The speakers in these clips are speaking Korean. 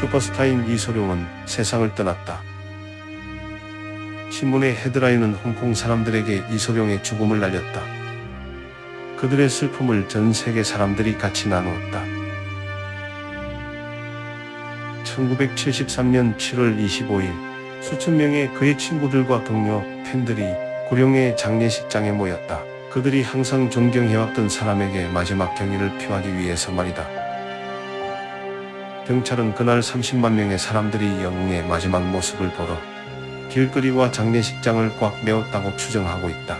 슈퍼스타인 이소룡은 세상을 떠났다. 신문의 헤드라인은 홍콩 사람들에게 이소룡의 죽음을 알렸다. 그들의 슬픔을 전 세계 사람들이 같이 나누었다. 1973년 7월 25일 수천 명의 그의 친구들과 동료, 팬들이 구룡의 장례식장에 모였다. 그들이 항상 존경해왔던 사람에게 마지막 경의를 표하기 위해서 말이다. 경찰은 그날 30만 명의 사람들이 영웅의 마지막 모습을 보러 길거리와 장례식장을 꽉 메웠다고 추정하고 있다.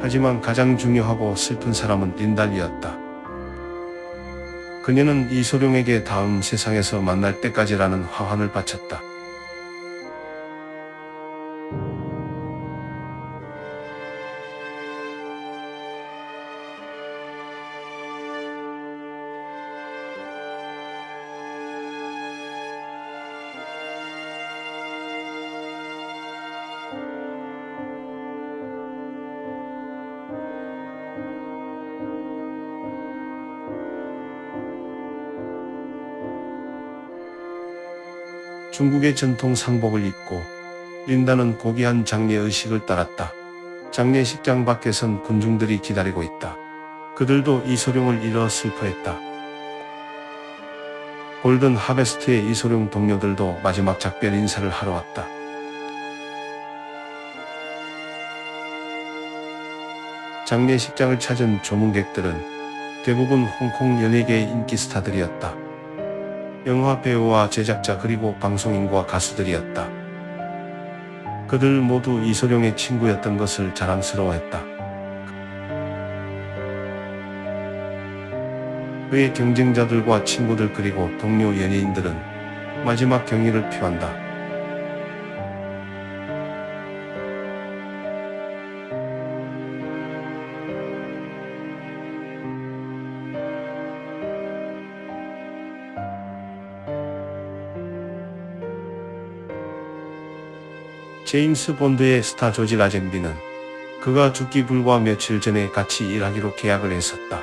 하지만 가장 중요하고 슬픈 사람은 린달이었다. 그녀는 이소룡에게 다음 세상에서 만날 때까지라는 화환을 바쳤다. 중국의 전통 상복을 입고 린다는 고귀한 장례 의식을 따랐다. 장례식장 밖에선 군중들이 기다리고 있다. 그들도 이소룡을 잃어 슬퍼했다. 골든 하베스트의 이소룡 동료들도 마지막 작별 인사를 하러 왔다. 장례식장을 찾은 조문객들은 대부분 홍콩 연예계의 인기 스타들이었다. 영화 배우와 제작자 그리고 방송인과 가수들이었다. 그들 모두 이소룡의 친구였던 것을 자랑스러워했다. 그의 경쟁자들과 친구들 그리고 동료 연예인들은 마지막 경의를 표한다. 제임스 본드의 스타 조지 라젠비는 그가 죽기 불과 며칠 전에 같이 일하기로 계약을 했었다.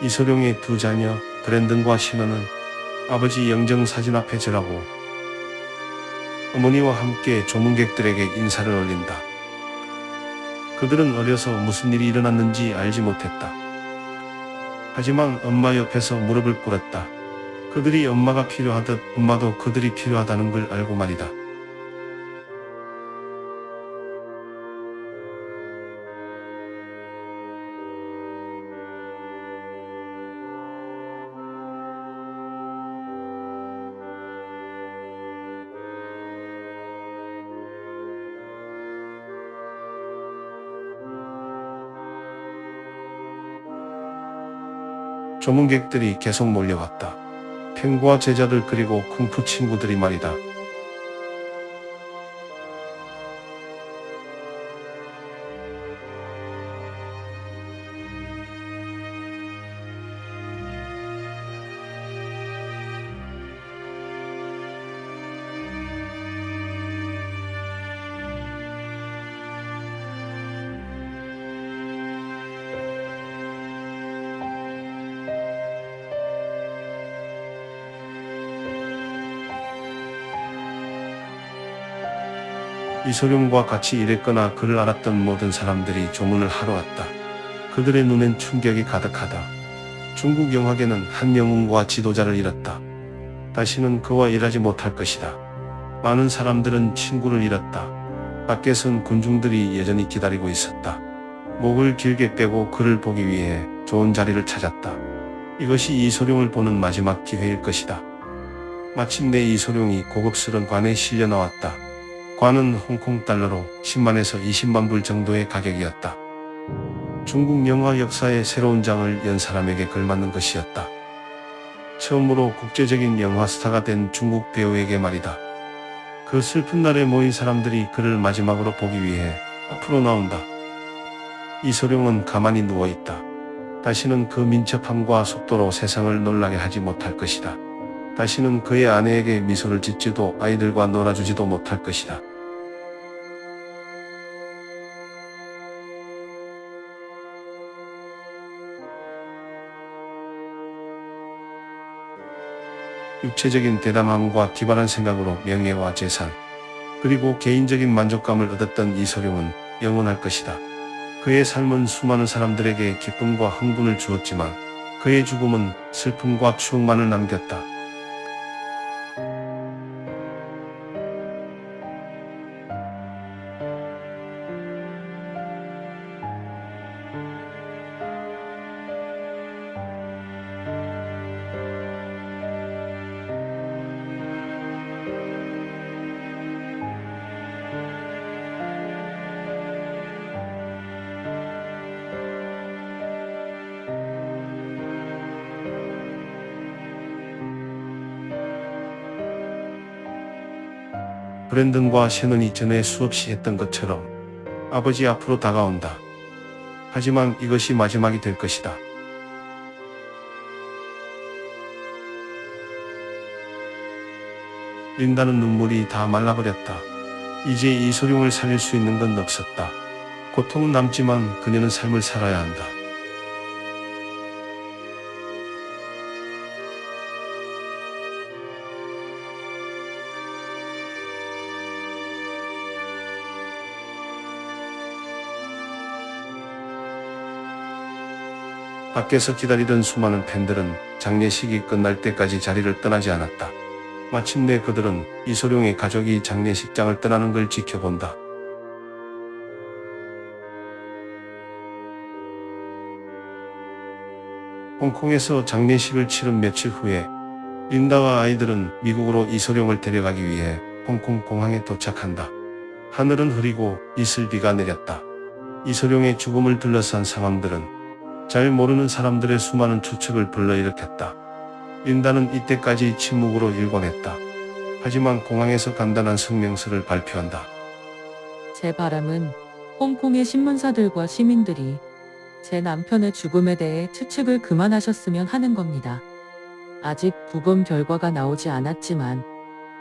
이소룡의 두 자녀 브랜든과 신원은 아버지 영정 사진 앞에 절하고 어머니와 함께 조문객들에게 인사를 올린다. 그들은 어려서 무슨 일이 일어났는지 알지 못했다. 하지만 엄마 옆에서 무릎을 꿇었다. 그들이 엄마가 필요하듯 엄마도 그들이 필요하다는 걸 알고 말이다. 조문객들이 계속 몰려왔다. 팬과 제자들 그리고 쿵푸 친구들이 말이다. 이소룡과 같이 일했거나 그를 알았던 모든 사람들이 조문을 하러 왔다. 그들의 눈엔 충격이 가득하다. 중국 영화계는 한 영웅과 지도자를 잃었다. 다시는 그와 일하지 못할 것이다. 많은 사람들은 친구를 잃었다. 밖에선 군중들이 여전히 기다리고 있었다. 목을 길게 빼고 그를 보기 위해 좋은 자리를 찾았다. 이것이 이소룡을 보는 마지막 기회일 것이다. 마침내 이소룡이 고급스런 관에 실려 나왔다. 관은 홍콩 달러로 10만에서 20만 불 정도의 가격이었다. 중국 영화 역사의 새로운 장을 연 사람에게 걸맞는 것이었다. 처음으로 국제적인 영화 스타가 된 중국 배우에게 말이다. 그 슬픈 날에 모인 사람들이 그를 마지막으로 보기 위해 앞으로 나온다. 이소룡은 가만히 누워있다. 다시는 그 민첩함과 속도로 세상을 놀라게 하지 못할 것이다. 다시는 그의 아내에게 미소를 짓지도 아이들과 놀아주지도 못할 것이다. 육체적인 대담함과 기발한 생각으로 명예와 재산, 그리고 개인적인 만족감을 얻었던 이소룡은 영원할 것이다. 그의 삶은 수많은 사람들에게 기쁨과 흥분을 주었지만 그의 죽음은 슬픔과 추억만을 남겼다. 브랜든과 셰넌이 전에 수없이 했던 것처럼 아버지 앞으로 다가온다. 하지만 이것이 마지막이 될 것이다. 린다는 눈물이 다 말라버렸다. 이제 이소룡을 살릴 수 있는 건 없었다. 고통은 남지만 그녀는 삶을 살아야 한다. 밖에서 기다리던 수많은 팬들은 장례식이 끝날 때까지 자리를 떠나지 않았다. 마침내 그들은 이소룡의 가족이 장례식장을 떠나는 걸 지켜본다. 홍콩에서 장례식을 치른 며칠 후에 린다와 아이들은 미국으로 이소룡을 데려가기 위해 홍콩 공항에 도착한다. 하늘은 흐리고 이슬비가 내렸다. 이소룡의 죽음을 둘러싼 상황들은 잘 모르는 사람들의 수많은 추측을 불러일으켰다. 린다는 이때까지 침묵으로 일관했다. 하지만 공항에서 간단한 성명서를 발표한다. 제 바람은 홍콩의 신문사들과 시민들이 제 남편의 죽음에 대해 추측을 그만하셨으면 하는 겁니다. 아직 부검 결과가 나오지 않았지만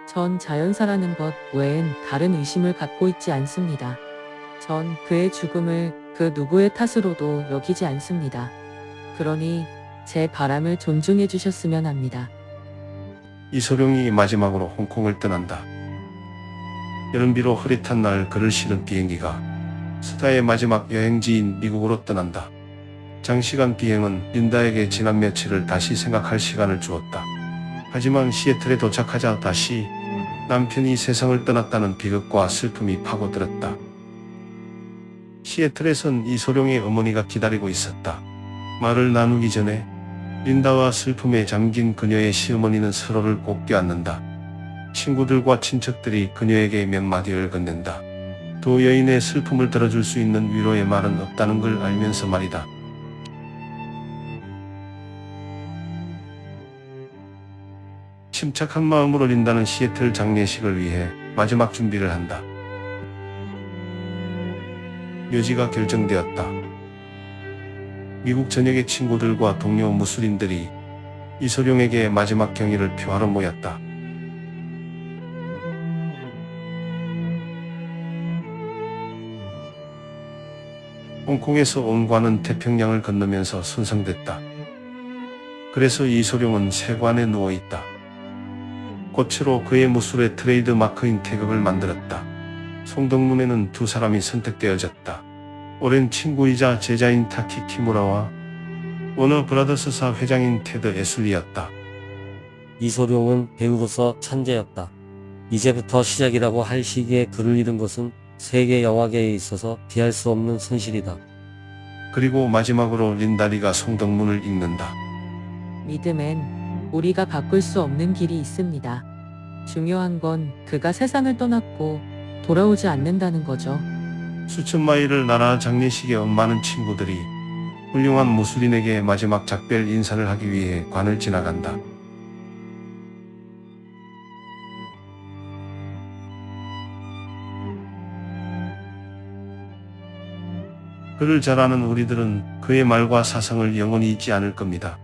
전 자연사라는 것 외엔 다른 의심을 갖고 있지 않습니다. 전 그의 죽음을 그 누구의 탓으로도 여기지 않습니다. 그러니 제 바람을 존중해 주셨으면 합니다. 이소룡이 마지막으로 홍콩을 떠난다. 여름비로 흐릿한 날 그를 실은 비행기가 스타의 마지막 여행지인 미국으로 떠난다. 장시간 비행은 린다에게 지난 며칠을 다시 생각할 시간을 주었다. 하지만 시애틀에 도착하자 다시 남편이 세상을 떠났다는 비극과 슬픔이 파고들었다. 시애틀에선 이소룡의 어머니가 기다리고 있었다. 말을 나누기 전에 린다와 슬픔에 잠긴 그녀의 시어머니는 서로를 꼭 껴안는다. 친구들과 친척들이 그녀에게 몇 마디를 건넨다. 두 여인의 슬픔을 들어줄 수 있는 위로의 말은 없다는 걸 알면서 말이다. 침착한 마음으로 린다는 시애틀 장례식을 위해 마지막 준비를 한다. 묘지가 결정되었다. 미국 전역의 친구들과 동료 무슬림들이 이소룡에게 마지막 경의를 표하러 모였다. 홍콩에서 온 관은 태평양을 건너면서 손상됐다. 그래서 이소룡은 세관에 누워있다. 꽃으로 그의 무술의 트레이드 마크인 태극을 만들었다. 송덕문에는 두 사람이 선택되어졌다. 오랜 친구이자 제자인 타키 키무라와 워너브라더스사 회장인 테드 애슐리였다. 이소룡은 배우로서 천재였다. 이제부터 시작이라고 할 시기에 그를 잃은 것은 세계 영화계에 있어서 피할 수 없는 손실이다. 그리고 마지막으로 린다리가 송덕문을 읽는다. 믿음엔 우리가 바꿀 수 없는 길이 있습니다. 중요한 건 그가 세상을 떠났고 돌아오지 않는다는 거죠. 수천 마일을 날아 장례식에 온 많은 친구들이 훌륭한 무술인에게 마지막 작별 인사를 하기 위해 관을 지나간다. 그를 잘 아는 우리들은 그의 말과 사상을 영원히 잊지 않을 겁니다.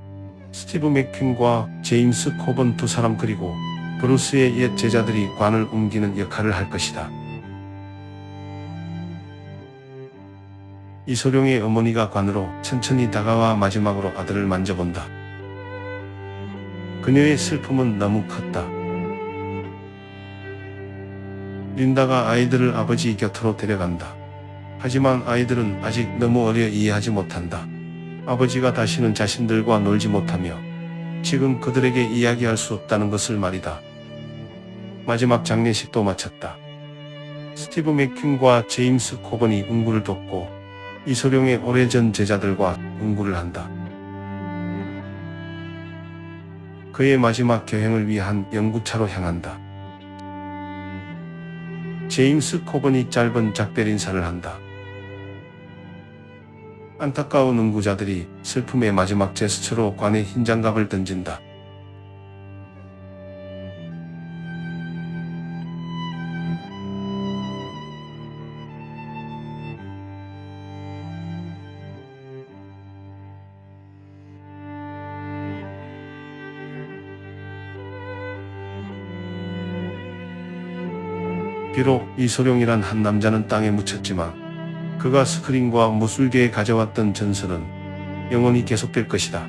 스티브 맥퀸과 제임스 코번 두 사람 그리고 브루스의 옛 제자들이 관을 옮기는 역할을 할 것이다. 이소룡의 어머니가 관으로 천천히 다가와 마지막으로 아들을 만져본다. 그녀의 슬픔은 너무 컸다. 린다가 아이들을 아버지 곁으로 데려간다. 하지만 아이들은 아직 너무 어려 이해하지 못한다. 아버지가 다시는 자신들과 놀지 못하며 지금 그들에게 이야기할 수 없다는 것을 말이다. 마지막 장례식도 마쳤다. 스티브 맥퀸과 제임스 코번이 응구를 돕고 이소룡의 오래전 제자들과 응구를 한다. 그의 마지막 여행을 위한 연구차로 향한다. 제임스 코번이 짧은 작별 인사를 한다. 안타까운 응구자들이 슬픔의 마지막 제스처로 관에 흰 장갑을 던진다. 비록 이소룡이란 한 남자는 땅에 묻혔지만 그가 스크린과 무술계에 가져왔던 전설은 영원히 계속될 것이다.